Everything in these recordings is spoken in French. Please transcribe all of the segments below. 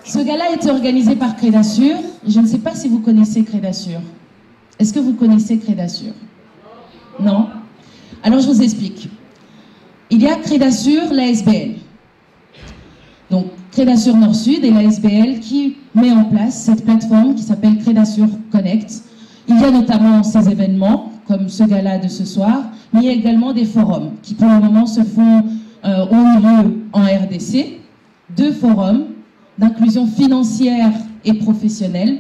Ce gala a été organisé par Crédasur. Je ne sais pas si vous connaissez Crédasur. Est-ce que vous connaissez Crédasur? Non? Alors je vous explique. Il y a Crédasur, l'ASBL. Donc Crédasur Nord-Sud et l'ASBL qui met en place cette plateforme qui s'appelle Crédasur Connect. Il y a notamment ces événements, comme ce gala de ce soir, mais il y a également des forums qui pour le moment ont lieu en RDC. 2 forums d'inclusion financière et professionnelle.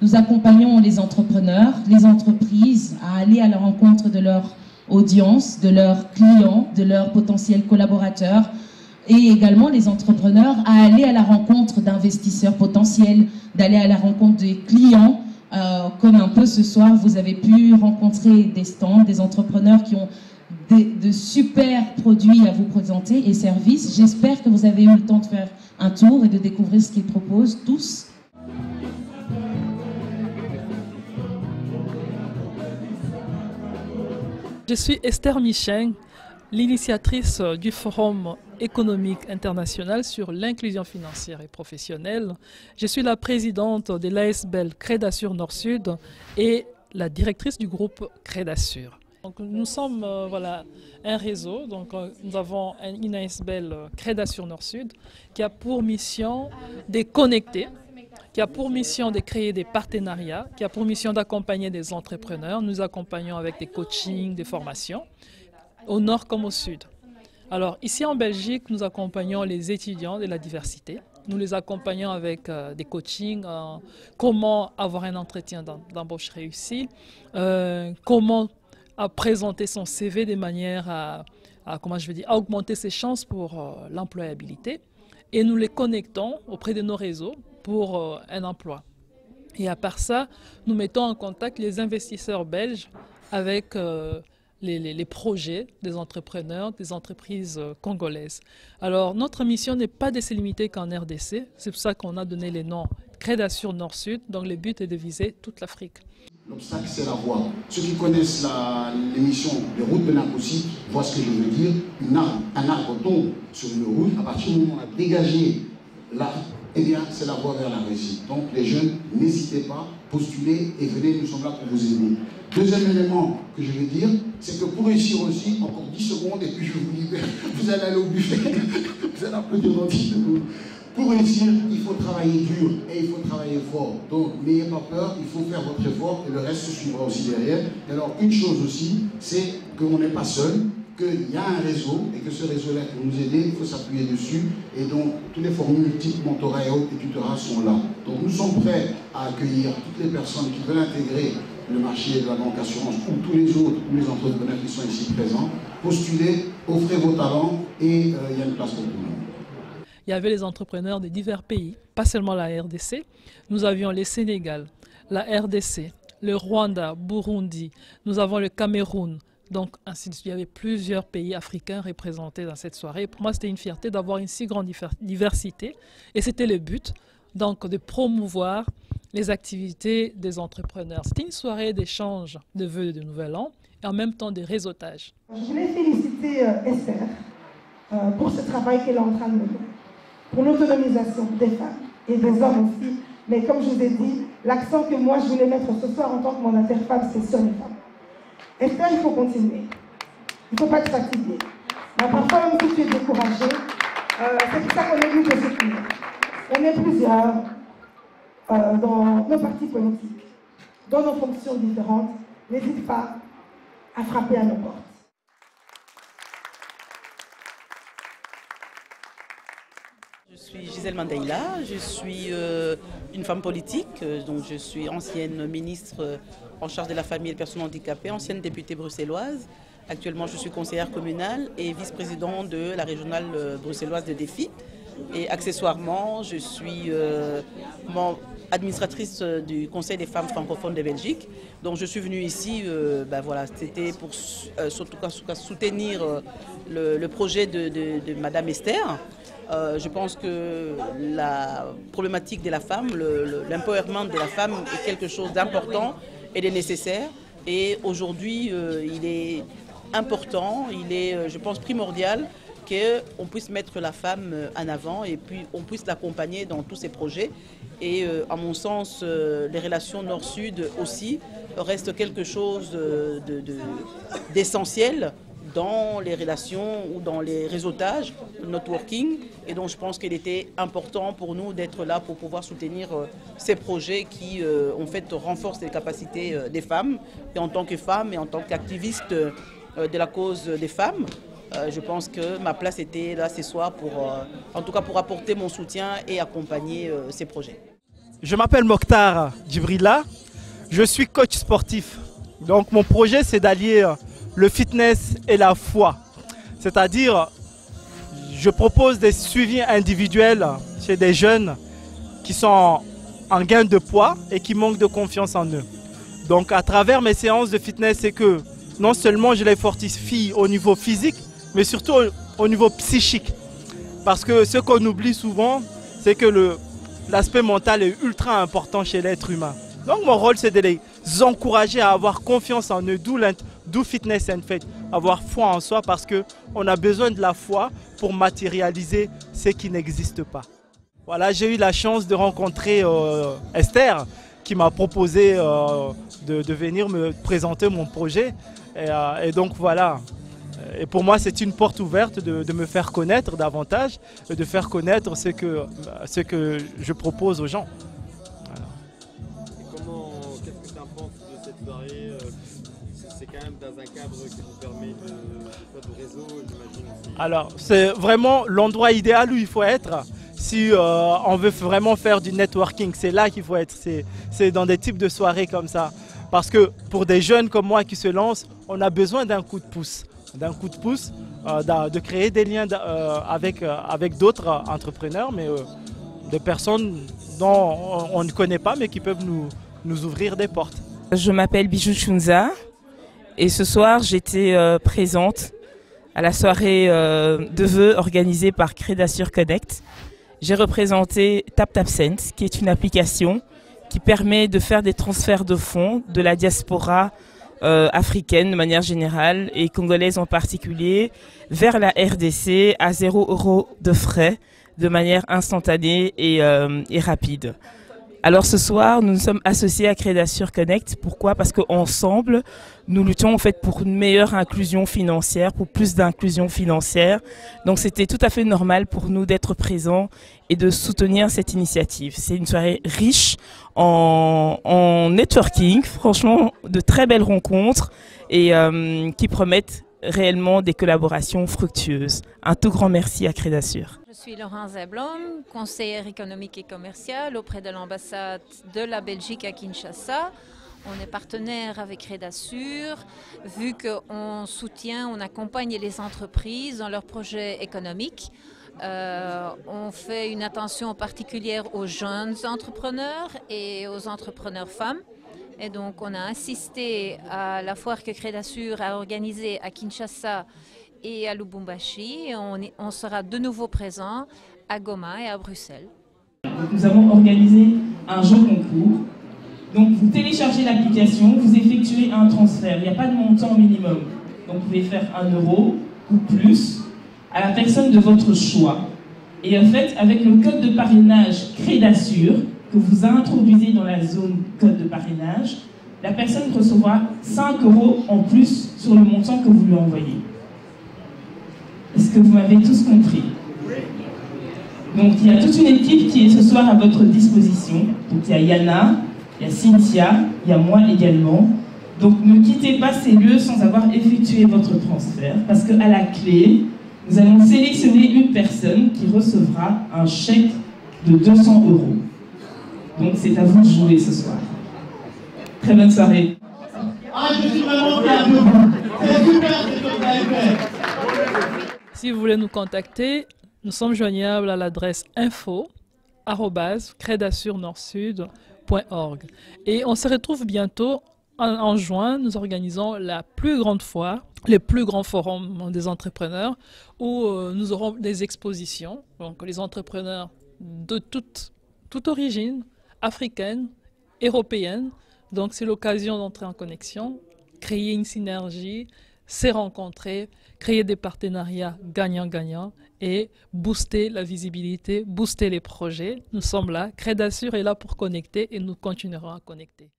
Nous accompagnons les entrepreneurs, les entreprises à aller à la rencontre de leur audience, de leurs clients, de leurs potentiels collaborateurs et également les entrepreneurs à aller à la rencontre d'investisseurs potentiels, d'aller à la rencontre des clients. Comme un peu ce soir, vous avez pu rencontrer des stands, des entrepreneurs qui ont de super produits à vous présenter et services. J'espère que vous avez eu le temps de faire un tour et de découvrir ce qu'ils proposent tous. Je suis Esther Micheng, l'initiatrice du Forum économique international sur l'inclusion financière et professionnelle. Je suis la présidente de l'ASBL Crédasur Nord-Sud et la directrice du groupe Crédasur. Donc, nous sommes un réseau, donc, nous avons une ASBL Crédasur Nord-Sud qui a pour mission de connecter, qui a pour mission de créer des partenariats, qui a pour mission d'accompagner des entrepreneurs. Nous accompagnons avec des coachings, des formations, au nord comme au sud. Alors ici en Belgique, nous accompagnons les étudiants de la diversité. Nous les accompagnons avec des coachings, comment avoir un entretien d'embauche réussi, comment présenter son CV de manière à augmenter ses chances pour l'employabilité. Et nous les connectons auprès de nos réseaux pour un emploi. Et à part ça, nous mettons en contact les investisseurs belges avec les projets des entrepreneurs, des entreprises congolaises. Alors notre mission n'est pas de se limiter qu'en RDC, c'est pour ça qu'on a donné les noms Crédasur Nord-Sud, donc le but est de viser toute l'Afrique. L'obstacle, c'est la voie. Ceux qui connaissent l'émission Les routes de Nakosi voient ce que je veux dire. Un arbre tombe sur une route, à partir du moment où on a dégagé l'arbre, eh bien, c'est la voie vers la réussite. Donc, les jeunes, n'hésitez pas, postulez et venez, nous sommes là pour vous aider. Deuxième élément que je veux dire, c'est que pour réussir aussi, encore 10 secondes et puis je vous libère, vous allez aller au buffet, vous allez applaudir dans 10 secondes. Pour réussir, il faut travailler dur et il faut travailler fort. Donc, n'ayez pas peur, il faut faire votre effort et le reste se suivra aussi derrière. Et alors, une chose aussi, c'est qu'on n'est pas seul, qu'il y a un réseau et que ce réseau-là pour nous aider, il faut s'appuyer dessus. Et donc, tous les formules type mentorat et autres et tutorat sont là. Donc, nous sommes prêts à accueillir toutes les personnes qui veulent intégrer le marché de la banque assurance ou tous les autres, tous les entrepreneurs qui sont ici présents. Postulez, offrez vos talents et il y a une place pour tout le monde. Il y avait les entrepreneurs de divers pays, pas seulement la RDC. Nous avions le Sénégal, la RDC, le Rwanda, Burundi, nous avons le Cameroun. Donc, ainsi de suite, il y avait plusieurs pays africains représentés dans cette soirée. Pour moi, c'était une fierté d'avoir une si grande diversité. Et c'était le but, donc, de promouvoir les activités des entrepreneurs. C'était une soirée d'échange de vœux de Nouvel An et en même temps de réseautage. Je voulais féliciter Esther pour ce travail qu'elle est en train de mener, pour l'autonomisation des femmes et des hommes aussi. Mais comme je vous ai dit, l'accent que moi je voulais mettre ce soir en tant que mandataire femme, c'est sur les femmes. Esther, il faut continuer. Il ne faut pas te fatiguer. Mais parfois, même si tu es découragé, c'est pour ça qu'on est venu te soutenir. On est plusieurs dans nos partis politiques, dans nos fonctions différentes. N'hésite pas à frapper à nos portes. Je suis Gisèle Mandeila, je suis une femme politique, donc je suis ancienne ministre en charge de la famille et des personnes handicapées, ancienne députée bruxelloise. Actuellement, je suis conseillère communale et vice-présidente de la régionale bruxelloise de défi. Et accessoirement, je suis administratrice du Conseil des femmes francophones de Belgique. Donc je suis venue ici, voilà, c'était pour soutenir le projet de Madame Esther. Je pense que la problématique de la femme, l'empowerment de la femme est quelque chose d'important et de nécessaire. Et aujourd'hui, il est important, il est, je pense, primordial qu'on puisse mettre la femme en avant et puis on puisse l'accompagner dans tous ses projets. Et à mon sens, les relations Nord-Sud aussi restent quelque chose d'essentiel dans les relations ou dans les réseautages, le networking. Et donc je pense qu'il était important pour nous d'être là pour pouvoir soutenir ces projets qui en fait renforcent les capacités des femmes. Et en tant que femme et en tant qu'activiste de la cause des femmes, je pense que ma place était là ce soir pour, en tout cas pour apporter mon soutien et accompagner ces projets. Je m'appelle Mokhtar Djibrila, je suis coach sportif. Donc mon projet c'est d'allier le fitness et la foi. C'est-à-dire, je propose des suivis individuels chez des jeunes qui sont en gain de poids et qui manquent de confiance en eux. Donc à travers mes séances de fitness, c'est que non seulement je les fortifie au niveau physique, mais surtout au niveau psychique. Parce que ce qu'on oublie souvent, c'est que l'aspect mental est ultra important chez l'être humain. Donc mon rôle, c'est de les encourager à avoir confiance en eux, d'où Fitness and Faith, avoir foi en soi, parce qu'on a besoin de la foi pour matérialiser ce qui n'existe pas. Voilà, j'ai eu la chance de rencontrer Esther, qui m'a proposé de venir me présenter mon projet. Et donc voilà. Et pour moi, c'est une porte ouverte de me faire connaître davantage, et de faire connaître ce que je propose aux gens. Voilà. Et qu'est-ce que tu en penses de cette soirée? C'est quand même dans un cadre qui vous permet de réseau, j'imagine aussi. Alors, c'est vraiment l'endroit idéal où il faut être. Si on veut vraiment faire du networking, c'est là qu'il faut être. C'est dans des types de soirées comme ça. Parce que pour des jeunes comme moi qui se lancent, on a besoin d'un coup de pouce. De créer des liens avec d'autres entrepreneurs, mais des personnes dont on ne connaît pas, mais qui peuvent nous ouvrir des portes. Je m'appelle Bijou Chunza et ce soir j'étais présente à la soirée de vœux organisée par Crédasur Connect. J'ai représenté TapTapSend, qui est une application qui permet de faire des transferts de fonds de la diaspora africaine de manière générale et congolaise en particulier vers la RDC à 0 € de frais de manière instantanée et rapide. Alors ce soir, nous nous sommes associés à Crédasur Connect. Pourquoi? Parce qu'ensemble, nous luttons en fait pour une meilleure inclusion financière, pour plus d'inclusion financière. Donc c'était tout à fait normal pour nous d'être présents et de soutenir cette initiative. C'est une soirée riche en networking, franchement de très belles rencontres et qui promettent réellement des collaborations fructueuses. Un tout grand merci à Crédasur. Je suis Laurence Zablom, conseillère économique et commerciale auprès de l'ambassade de la Belgique à Kinshasa. On est partenaire avec Crédasur, vu qu'on soutient, on accompagne les entreprises dans leurs projets économiques. On fait une attention particulière aux jeunes entrepreneurs et aux entrepreneurs femmes. Et donc on a assisté à la foire que Crédasur a organisée à Kinshasa et à Lubumbashi. On sera de nouveau présent à Goma et à Bruxelles. Nous avons organisé un jeu concours. Donc vous téléchargez l'application, vous effectuez un transfert. Il n'y a pas de montant minimum. Donc vous pouvez faire 1 € ou plus à la personne de votre choix. Et en fait, avec le code de parrainage Crédasur, que vous introduisez dans la zone code de parrainage, la personne recevra 5 € en plus sur le montant que vous lui envoyez. Est-ce que vous m'avez tous compris? Donc il y a toute une équipe qui est ce soir à votre disposition. Donc il y a Yana, il y a Cynthia, il y a moi également. Donc ne quittez pas ces lieux sans avoir effectué votre transfert, parce qu'à la clé, nous allons sélectionner une personne qui recevra un chèque de 200 €. Donc c'est à vous de jouer ce soir. Très bonne soirée. Je suis vraiment fier de vous. C'est super ce que vous avez fait. Si vous voulez nous contacter, nous sommes joignables à l'adresse info @credasurnordsud.org. Et on se retrouve bientôt en juin. Nous organisons la plus grande foire, le plus grand forum des entrepreneurs, où nous aurons des expositions. Donc les entrepreneurs de toute origine, africaine, européenne. Donc c'est l'occasion d'entrer en connexion, créer une synergie, se rencontrer, créer des partenariats gagnant-gagnant et booster la visibilité, booster les projets. Nous sommes là. Credasur est là pour connecter et nous continuerons à connecter.